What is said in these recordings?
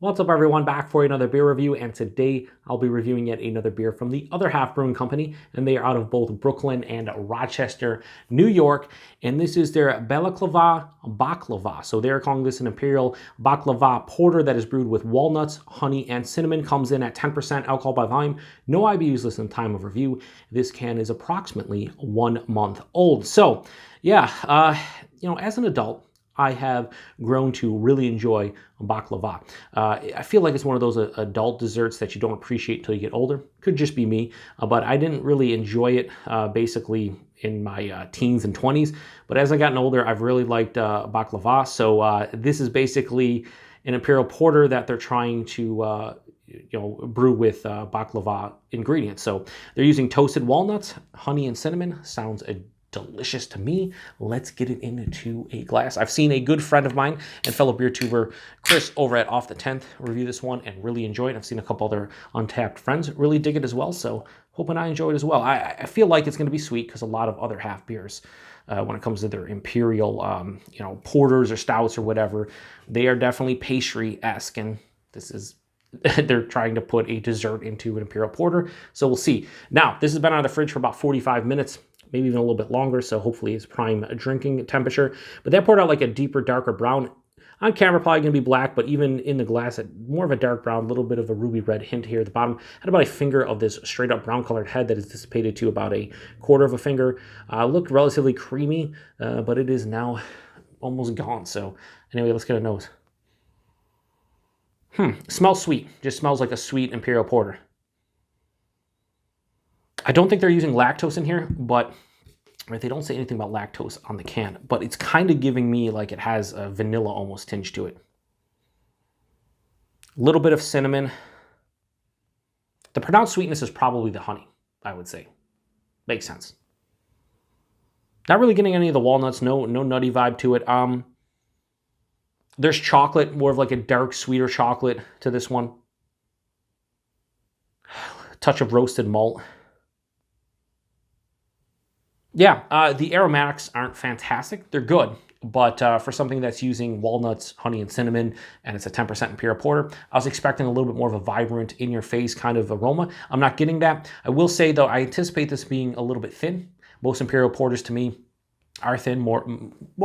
What's up everyone, back for another beer review, and today I'll be reviewing yet another beer from the Other Half Brewing Company, and they are out of both Brooklyn and Rochester, New York, and this is their Balaclava Baklava. So they're calling this an Imperial Baklava Porter that is brewed with walnuts, honey, and cinnamon. Comes in at 10% alcohol by volume. No IBUs listed in time of review. This can is approximately 1 month old. So yeah, as an adult, I have grown to really enjoy baklava. I feel like it's one of those adult desserts that you don't appreciate until you get older. Could just be me, but I didn't really enjoy it basically in my teens and 20s. But as I gotten older, I've really liked baklava. So this is basically an Imperial Porter that they're trying to brew with baklava ingredients. So they're using toasted walnuts, honey, and cinnamon. Sounds delicious to me. Let's get it into a glass. I've seen a good friend of mine and fellow beer tuber Chris over at Off the 10th review this one and really enjoy it. I've seen a couple other Untapped friends really dig it as well, so hoping I enjoy it as well. I feel like it's going to be sweet because a lot of other half beers, when it comes to their imperial, porters or stouts or whatever, they are definitely pastry-esque, and this is they're trying to put a dessert into an Imperial Porter, so we'll see. Now, this has been out of the fridge for about 45 minutes. Maybe even a little bit longer, so hopefully it's prime drinking temperature. But that poured out like a deeper, darker brown. On camera, probably going to be black, but even in the glass, more of a dark brown, a little bit of a ruby red hint here at the bottom. Had about a finger of this straight up brown colored head that is dissipated to about a quarter of a finger. Looked relatively creamy, but it is now almost gone. So anyway, let's get a nose. Smells sweet. Just smells like a sweet Imperial Porter. I don't think they're using lactose in here, but they don't say anything about lactose on the can, but it's kind of giving me like it has a vanilla almost tinge to it. A little bit of cinnamon. The pronounced sweetness is probably the honey, I would say. Makes sense. Not really getting any of the walnuts, no nutty vibe to it. There's chocolate, more of like a dark, sweeter chocolate to this one. Touch of roasted malt. Yeah, the aromatics aren't fantastic. They're good, but for something that's using walnuts, honey, and cinnamon, and it's a 10% Imperial Porter, I was expecting a little bit more of a vibrant, in-your-face kind of aroma. I'm not getting that. I will say, though, I anticipate this being a little bit thin. Most Imperial Porters, to me, are thin. More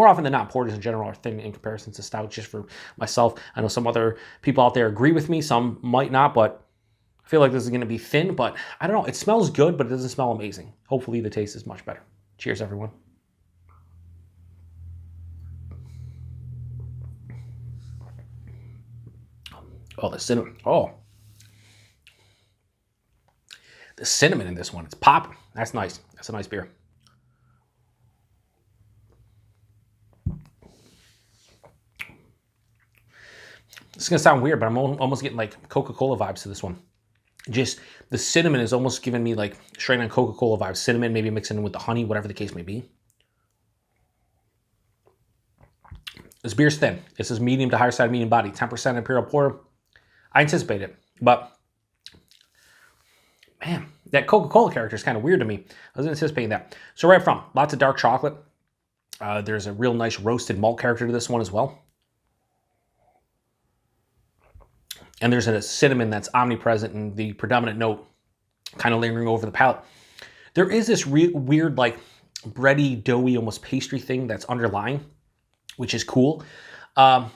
often than not, porters in general are thin in comparison to stout, just for myself. I know some other people out there agree with me. Some might not, but I feel like this is going to be thin, but I don't know. It smells good, but it doesn't smell amazing. Hopefully, the taste is much better. Cheers, everyone. Oh, the cinnamon. Oh. The cinnamon in this one. It's popping. That's nice. That's a nice beer. This is going to sound weird, but I'm almost getting like Coca-Cola vibes to this one. Just the cinnamon is almost giving me like straight on Coca-Cola vibes. Cinnamon, maybe mixing in with the honey, whatever the case may be. This beer's thin. This is medium to higher side medium body. 10% Imperial Porter. I anticipate it, but man, that Coca-Cola character is kind of weird to me. I wasn't anticipating that. So right from, lots of dark chocolate. There's a real nice roasted malt character to this one as well. And there's a cinnamon that's omnipresent in the predominant note, kind of lingering over the palate. There is this weird, like, bready, doughy, almost pastry thing that's underlying, which is cool. The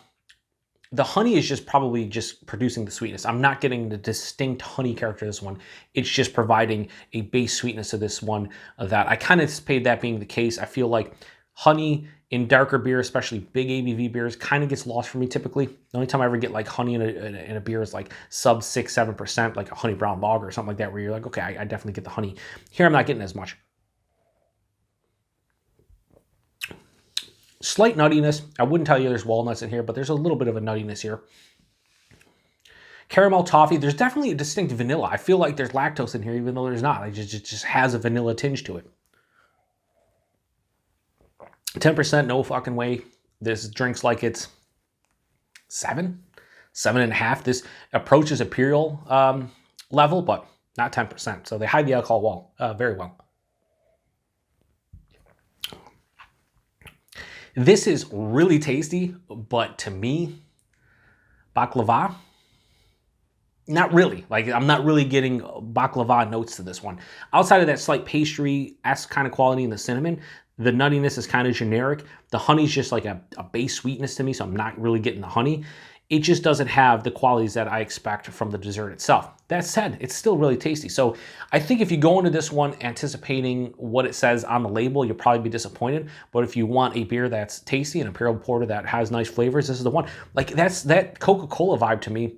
honey is just probably just producing the sweetness. I'm not getting the distinct honey character of this one. It's just providing a base sweetness to this one that I kind of anticipated that being the case. I feel like honey in darker beer, especially big ABV beers, kind of gets lost for me typically. The only time I ever get like honey in a beer is like sub 6-7%, like a honey brown lager or something like that, where you're like, okay, I definitely get the honey. Here I'm not getting as much. Slight nuttiness. I wouldn't tell you there's walnuts in here, but there's a little bit of a nuttiness here. Caramel toffee. There's definitely a distinct vanilla. I feel like there's lactose in here, even though there's not. It just has a vanilla tinge to it. 10%, no fucking way. This drinks like it's 7.5. This approaches Imperial level, but not 10%. So they hide the alcohol wall very well. This is really tasty, but to me, baklava Not really. Like, I'm not really getting baklava notes to this one. Outside of that slight pastry-esque kind of quality in the cinnamon, the nuttiness is kind of generic. The honey's just like a base sweetness to me, so I'm not really getting the honey. It just doesn't have the qualities that I expect from the dessert itself. That said, it's still really tasty. So I think if you go into this one anticipating what it says on the label, you'll probably be disappointed. But if you want a beer that's tasty, an Imperial Porter that has nice flavors, this is the one. Like, that Coca-Cola vibe to me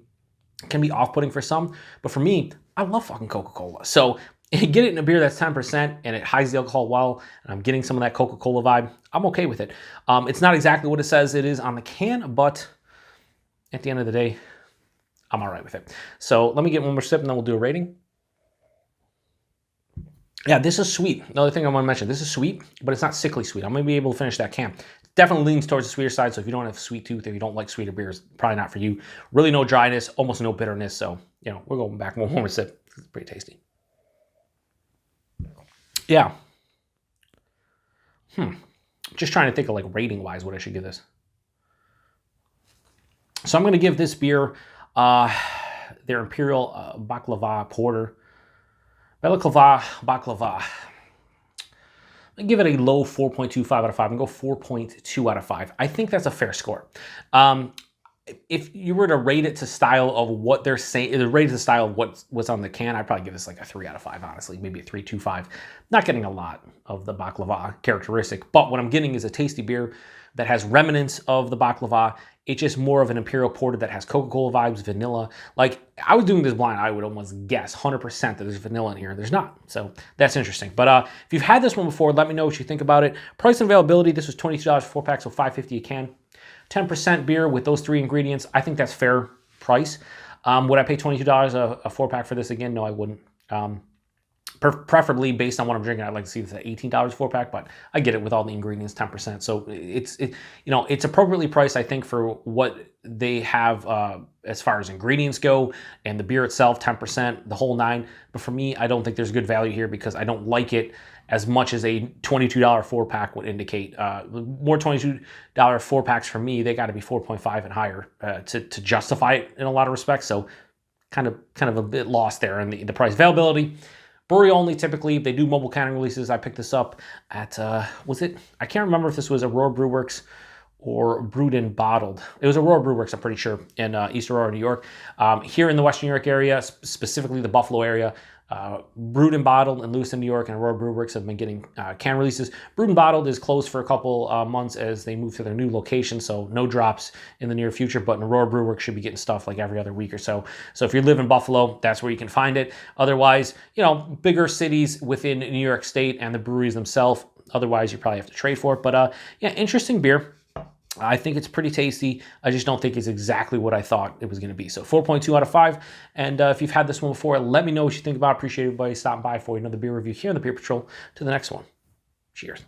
can be off-putting for some, but for me, I love fucking Coca-Cola. So get it in a beer that's 10% and it hides the alcohol well, and I'm getting some of that Coca-Cola vibe, I'm okay with it. It's not exactly what it says it is on the can, but at the end of the day, I'm all right with it. So let me get one more sip and then we'll do a rating. Yeah, this is sweet. Another thing I want to mention, this is sweet, but it's not sickly sweet. I'm going to be able to finish that can. Definitely leans towards the sweeter side, so if you don't have a sweet tooth, if you don't like sweeter beers, probably not for you. Really no dryness, almost no bitterness, so, you know, we're going back one more sip. It's pretty tasty. Yeah. Just trying to think of, like, rating-wise what I should give this. So I'm going to give this beer their Imperial Baklava Porter. Balaclava Baklava. I give it a low 4.25 out of 5 and go 4.2 out of 5. I think that's a fair score. If you were to rate it to style of what they're saying, rate it to style of what's on the can, I'd probably give this like a 3 out of 5, honestly, maybe a 3.25. Not getting a lot of the baklava characteristic, but what I'm getting is a tasty beer that has remnants of the baklava. It's just more of an Imperial Porter that has Coca-Cola vibes, vanilla. Like, I was doing this blind, I would almost guess 100% that there's vanilla in here. There's not, so that's interesting. But if you've had this one before, let me know what you think about it. Price and availability, this was $22 for 4-pack, so $5.50 a can. 10% beer with those 3 ingredients. I think that's fair price. Would I pay $22 a 4-pack for this again? No, I wouldn't. Preferably based on what I'm drinking, I'd like to see this at $18 4-pack, but I get it with all the ingredients, 10%. So it's appropriately priced, I think, for what they have as far as ingredients go, and the beer itself, 10%, the whole 9. But for me, I don't think there's good value here because I don't like it as much as a $22 4-pack would indicate. More $22 4-packs for me, they got to be 4.5 and higher to justify it in a lot of respects. So kind of a bit lost there in the price. Availability. Brewery only, typically. They do mobile canning releases. I picked this up at, was it? I can't remember if this was Aurora Brewworks or Brewed and Bottled. It was Aurora Brewworks, I'm pretty sure, in East Aurora, New York. Here in the Western New York area, specifically the Buffalo area, Brewed and Bottled in Lewiston, New York, and Aurora Brewworks have been getting can releases. Brewed and Bottled is closed for a couple months as they move to their new location, so no drops in the near future, but in Aurora Brewworks should be getting stuff like every other week or so. So if you live in Buffalo, that's where you can find it. Otherwise, you know, bigger cities within New York State and the breweries themselves, otherwise you probably have to trade for it. But yeah, interesting beer. I think it's pretty tasty. I just don't think it's exactly what I thought it was going to be. So 4.2 out of 5. And if you've had this one before, let me know what you think about it. Appreciate everybody stopping by for another beer review here on the Beer Patrol. To the next one. Cheers.